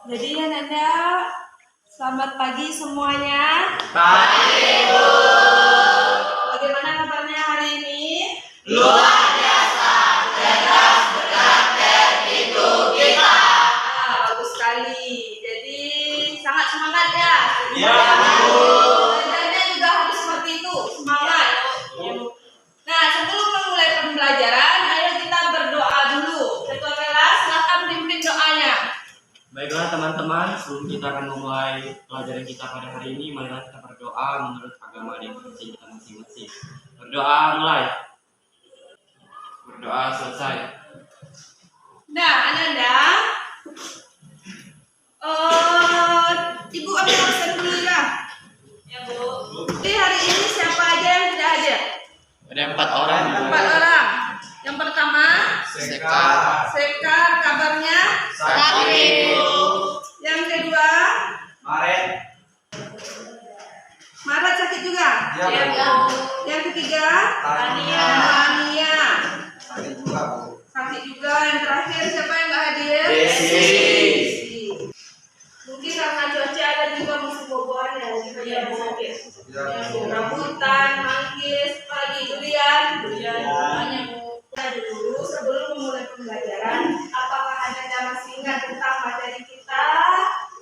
Jadi Nanda, selamat pagi semuanya. Pagi, Bu. Bagaimana kabarnya hari ini? Luar biasa, cerdas, berkarakter, itu kita. Bagus sekali. Jadi sangat semangat ya. Ya, Bu. Belajarnya juga harus seperti itu, semangat. Nah, sebelum memulai pembelajaran, ayo kita berdoa dulu. Ketua kelas, silakan pimpin doanya. Baiklah teman-teman, sebelum kita akan memulai pelajaran kita pada hari ini, marilah kita berdoa menurut agama dan kepercayaan kita masing-masing. Berdoa mulai. Berdoa selesai. Nah, Ananda, Ibu ambil absen dulu ya. Ya, Bu. Jadi hari ini siapa aja yang tidak hadir? Ada 4 orang. 4 orang. Yang pertama, Sekar. kabarnya Sakit. Yang kedua, Maret sakit juga. Ya, Bu. Yang ketiga, Tania. Tania Sakit juga, Bu. sakit juga. Yang terakhir siapa yang nggak hadir? Desi. Mungkin karena cuaca ada juga musim boboan ya, jadi banyak yang sakit. Ya, Bu. Rambutan, manggis, pagi durian. Banyak. Kita dulu sebelum memulai pembelajaran, apakah Anda masih ingat tentang materi kita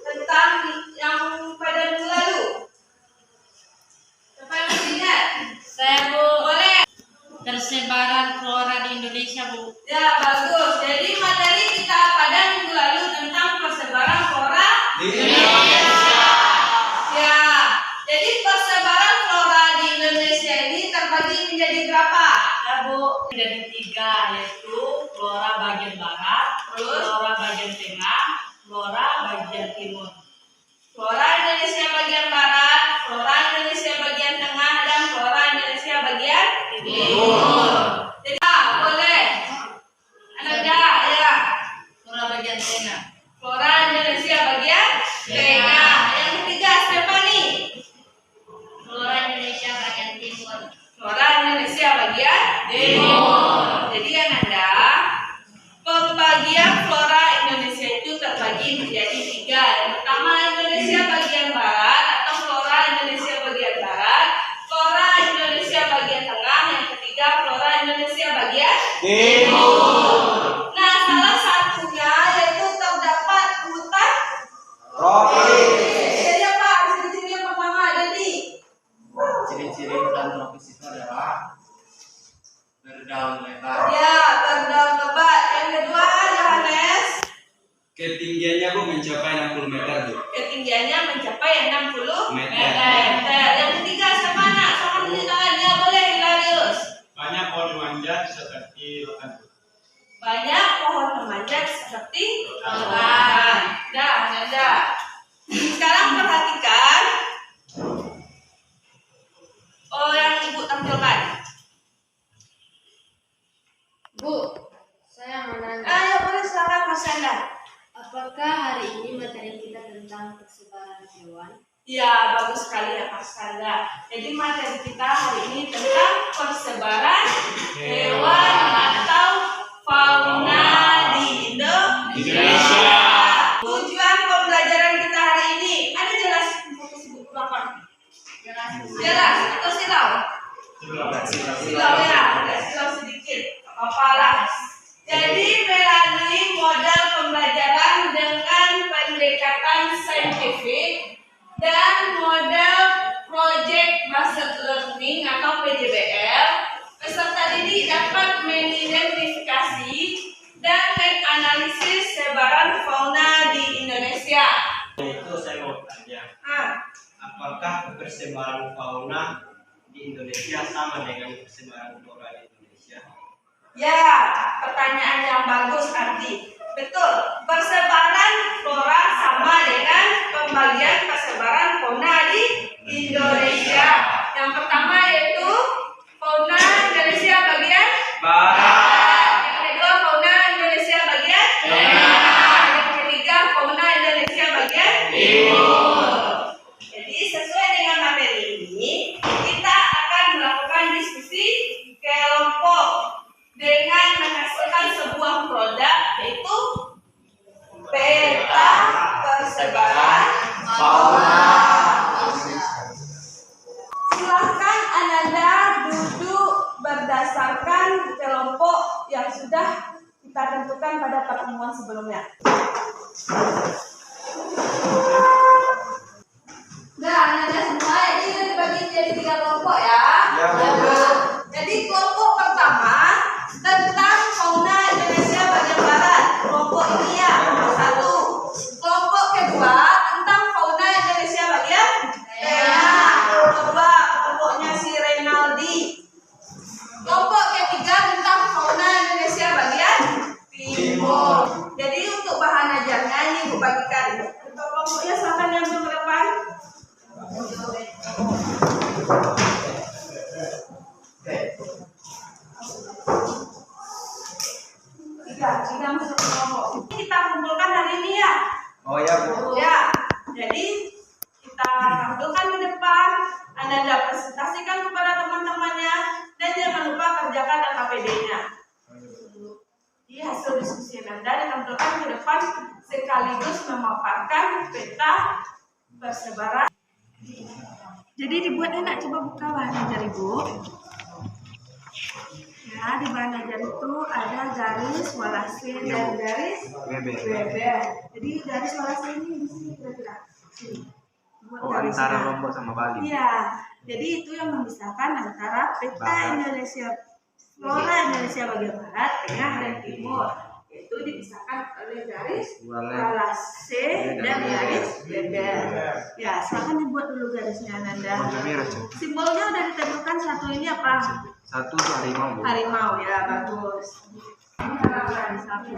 tentang yang pada minggu lalu? Siapa yang masih ingat? Saya, Bu. Boleh. Persebaran flora di Indonesia, Bu. Ya, bagus. Jadi materi kita pada minggu lalu tentang persebaran flora Di Indonesia. Ya. Jadi persebaran flora di Indonesia ini terbagi menjadi berapa? Ya, Bu. Menjadi 3, yaitu flora bagian barat, Terus? flora bagian tengah, flora bagian timur. Flora Indonesia bagian barat, flora Indonesia bagian tengah, dan flora Indonesia bagian timur. Jadi, boleh. Ananda, ya. Flora bagian tengah. Flora Indonesia bagian tengah. Yang ketiga, Stephanie. Flora Indonesia bagian timur. Flora Indonesia bagian timur. Jadi Ananda, pembagian flora Indonesia itu terbagi menjadi 3. Yang pertama Indonesia bagian barat atau flora Indonesia bagian barat, flora Indonesia bagian tengah, yang ketiga flora Indonesia bagian timur. Nah, salah satunya yaitu terdapat hutan tropis. Jadi apa? Ciri-ciri yang pertama jadi Ciri-ciri hutan tropis itu adalah berdaun lebar. ya berdaun lebat. Yang kedua Yohanes, Ketinggiannya, Bu, mencapai 60 meter, Bu. ketinggiannya mencapai 60 Meter. meter. Yang ketiga siapa nak? Sama penilaiannya boleh Hilarius. Banyak pohon manjat seperti rokan. Banyak pohon memanjat seperti rokan. Nah. Sekarang perhatikan yang Ibu tampilkan. Bu, saya mau nanya, Ayo boleh silakan Mas Anda. apakah hari ini materi kita tentang persebaran hewan? Ya, bagus sekali ya Mas Anda. Jadi materi kita hari ini tentang persebaran hewan atau fauna di Indonesia. Tujuan pembelajaran kita hari ini ada jelas fokus Ibu berapa? Jelas atau silau? Silau ya, agak silau sedikit. Apalah. Jadi melalui model pembelajaran dengan pendekatan saintifik dan model project based learning atau PJBL, peserta didik dapat mengidentifikasi dan menganalisis sebaran fauna di Indonesia. Itu saya mau tanya, apakah persebaran fauna di Indonesia sama dengan persebaran flora di Indonesia? Ya, pertanyaan yang bagus Ardi. Betul, persebaran flora sama dengan pembagian persebaran fauna di Indonesia. Yang pertama yaitu fauna Indonesia bagian barat. Yang kedua fauna Indonesia bagian tengah. Yang ketiga fauna Indonesia bagian timur. Jadi sesuai dengan materi ini, kita akan melakukan diskusi kelompok dengan menghasilkan sebuah produk yaitu peta lakukan pada pertemuan sebelumnya. Nah, Anda semua ini dibagi jadi 3 kelompok ya. Ya, Bu. Jadi kelompok pertama tentang fauna Indonesia bagian barat. Kelompok ini ya, nomor 1. Kelompok kedua tentang fauna Indonesia bagian tengah. Coba kelompoknya si Renaldi. Kelompok ketiga tentang fauna Indonesia bagian timur. Jadi untuk bahan ajarnya ini Ibu bagikan. Untuk kelompoknya silakan yang ke depan. Tiga masuk ke kelompok. Ini kita kumpulkan hari ini ya. Oh ya, Bu. Ya, jadi kita tampilkan ke depan. Anda presentasikan kepada teman-temannya dan jangan lupa kerjakan LKPD-nya. Di hasil diskusi Anda ditampilkan ke depan sekaligus memaparkan peta persebaran. Jadi dibuat enak, coba buka bahan ajar Ibu. Ya, di bahan ajar itu ada garis walase dan garis beber. Jadi garis walase ini di sini kira-kira. Sini. Buat garisnya. Antara Lombok sama Bali. Iya. Jadi itu yang memisahkan antara peta Indonesia, flora Indonesia bagian barat, tengah dan timur. Itu dipisahkan oleh garis walase dan garis beber. Ya, silakan dibuat dulu garisnya Nanda. Simbolnya udah ditentukan, satu ini apa? Satu tuh harimau, Bu. Harimau ya, bagus. Ini harapan sampai.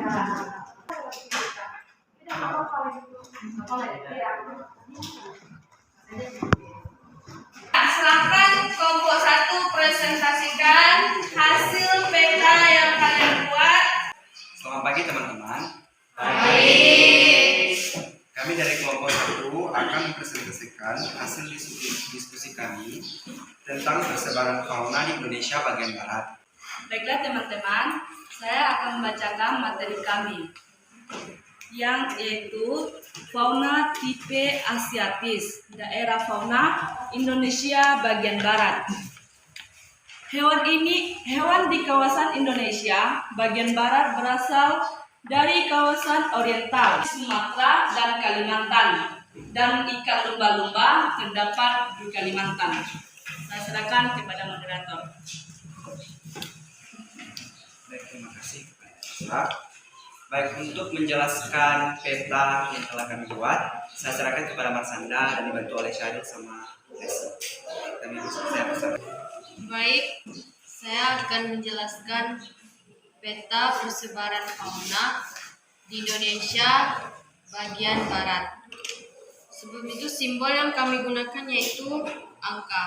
Silakan kelompok 1 presentasikan hasil peta yang kalian buat. Selamat pagi teman-teman. Baik. Kami dari kelompok 1 akan mempresentasikan hasil diskusi kami tentang persebaran fauna di Indonesia bagian barat. Baiklah teman-teman, saya akan membacakan materi kami yang yaitu fauna tipe asiatis, daerah fauna Indonesia bagian barat. Hewan di kawasan Indonesia bagian barat berasal dari kawasan oriental, Sumatera dan Kalimantan, dan ikan lumba-lumba terdapat di Kalimantan. Saya serahkan kepada moderator. Baik, terima kasih kepada Pak. Baik, untuk menjelaskan peta yang telah kami buat, saya serahkan kepada Marsanda dan dibantu oleh Syahid sama Desi. Saya pesan. Baik, saya akan menjelaskan peta persebaran fauna di Indonesia bagian barat. Sebelum itu simbol yang kami gunakan yaitu angka.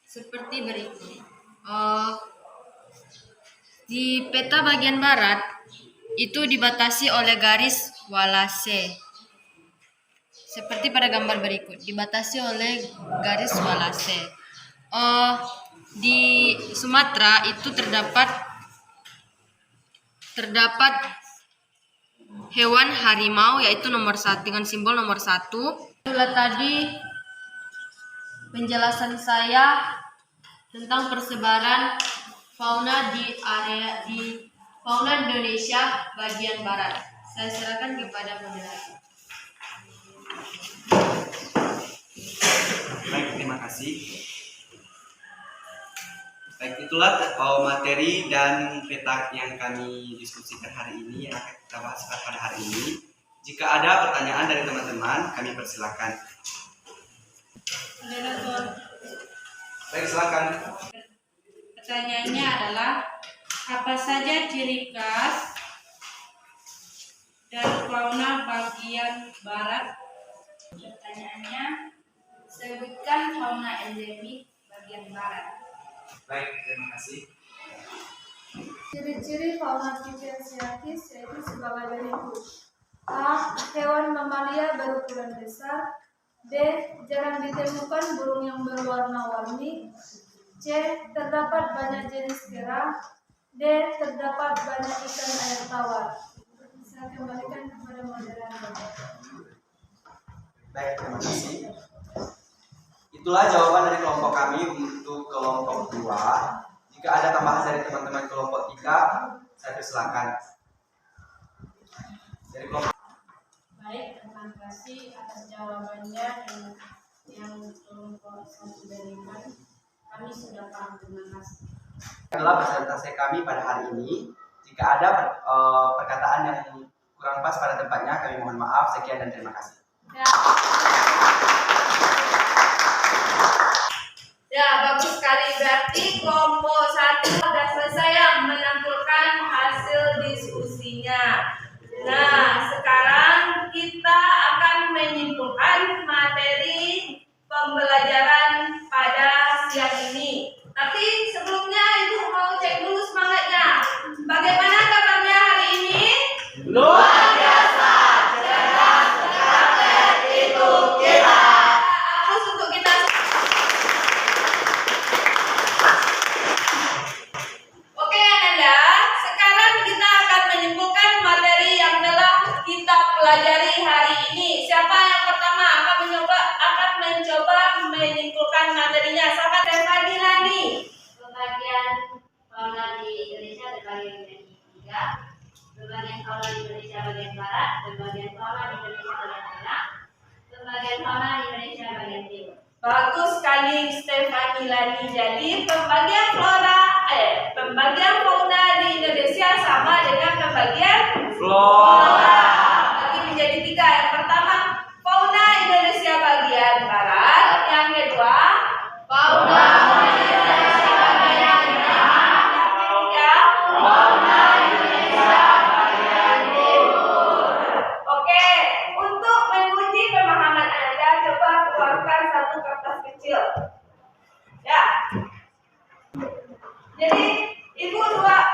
Seperti berikut. Di peta bagian barat itu dibatasi oleh garis walase. Seperti pada gambar berikut, dibatasi oleh garis walase. Di Sumatera itu terdapat hewan harimau yaitu nomor 1 dengan simbol nomor 1. Itulah tadi penjelasan saya tentang persebaran fauna di fauna Indonesia bagian barat. Saya serahkan kepada moderator. Baik, terima kasih. Baik, itulah materi dan peta yang kami diskusikan hari ini, yang akan kita bahas pada hari ini. Jika ada pertanyaan dari teman-teman, kami persilakan. Moderator. Baik, silakan. Pertanyaannya adalah apa saja ciri khas dan fauna bagian barat? Pertanyaannya, sebutkan fauna endemik bagian barat. Baik, terima kasih. Ciri-ciri fauna tipe asiatis yaitu sebagai berikut. A. Hewan mamalia berukuran besar. B. Jarang ditemukan burung yang berwarna-warni. C. Terdapat banyak jenis kera. D. Terdapat banyak ikan air tawar. Saya kembalikan kepada moderator. Baik, terima kasih. Itulah jawaban dari kelompok kami untuk kelompok 2. Jika ada tambahan dari teman-teman kelompok 3, Saya silakan. Dari kelompok Baik, terima kasih atas jawabannya yang kelompok 1 berikan. Kami sudah paham, terima kasih. adalah presentasi kami pada hari ini. Jika ada perkataan yang kurang pas pada tempatnya, kami mohon maaf. Sekian dan terima kasih. Ya, bagus sekali. Berarti kelompok 1 sudah selesai menampilkan hasil diskusinya. Nah, sekarang kita akan menyimpulkan materi pembelajaran pada siang ini. Tapi sebelumnya Ibu mau cek dulu semangatnya. Bagaimana kabarnya hari ini? Luar biasa. Cerdas, cerdas, itu kita. Aplaus untuk kita. Oke, Ananda. Sekarang kita akan menyimpulkan materi yang telah kita pelajari hari ini. Siapa yang pertama akan mencoba menyimpulkan materinya? Siapa? Stefani Lani. Pembagian fauna di Indonesia terbagi menjadi 3. Pembagian fauna di Indonesia bagian barat, pembagian fauna di Indonesia bagian tengah, pembagian fauna di Indonesia bagian timur. Bagus sekali Stefani Lani. Jadi pembagian fauna di Indonesia sama dengan pembagian flora. Bagi menjadi 3. Yang pertama fauna Indonesia bagian barat, yang kedua fauna Indonesia bagian tengah, yang ketiga fauna Indonesia bagian timur. Oke, untuk menguji pemahaman Anda, coba keluarkan satu kertas kecil. Ya. Jadi Ibu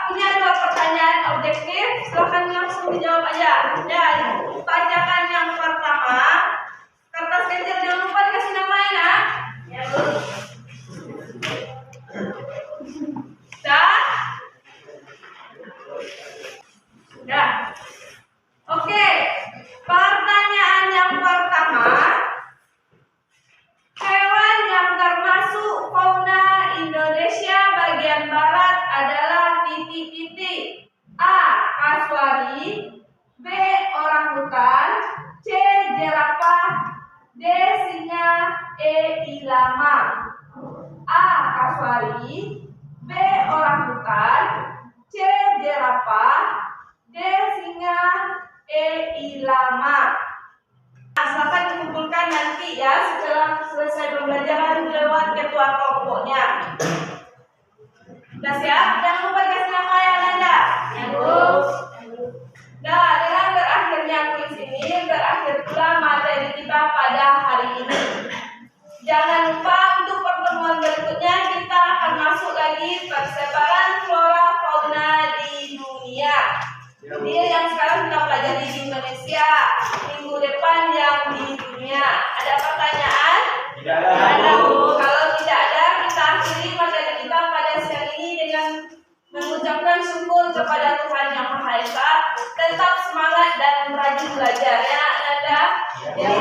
punya 2 pertanyaan objektif, silahkan langsung dijawab aja. Ya, bacakan yang pertama. Kertas kecil jangan lupa dikasih nama ya. Ya, Bu. Dah. Oke. Pertanyaan yang pertama. Hewan yang termasuk fauna Indonesia bagian barat adalah titik-titik. A. Kasuari, B. Orangutan, C. Jerapah, D. Singa, E. Ilama. A. Kasuari, B. Orangutan, C. Jerapah, D. Singa, E. Ilama. Nah, silakan dikumpulkan nanti ya setelah selesai pembelajaran lewat ketua kelompoknya. Sudah siap? Jangan lupa dikasih nama ya Nanda. Ya, Bu. Nah, dengan berakhirnya kuis ini berakhir pula materi kita pada hari ini. Jangan lupa untuk pertemuan berikutnya kita akan masuk lagi persebaran flora fauna di dunia. Ini yang sekarang kita pelajari di Indonesia, minggu depan yang di dunia. Ada pertanyaan? Tidak ada, Bu. Kalau tidak ada, kita akhiri materi kita pada siang ini dengan mengucapkan syukur kepada Tuhan Yang Maha Esa. Tetap semangat dan rajin belajar ya, Anda. Jadi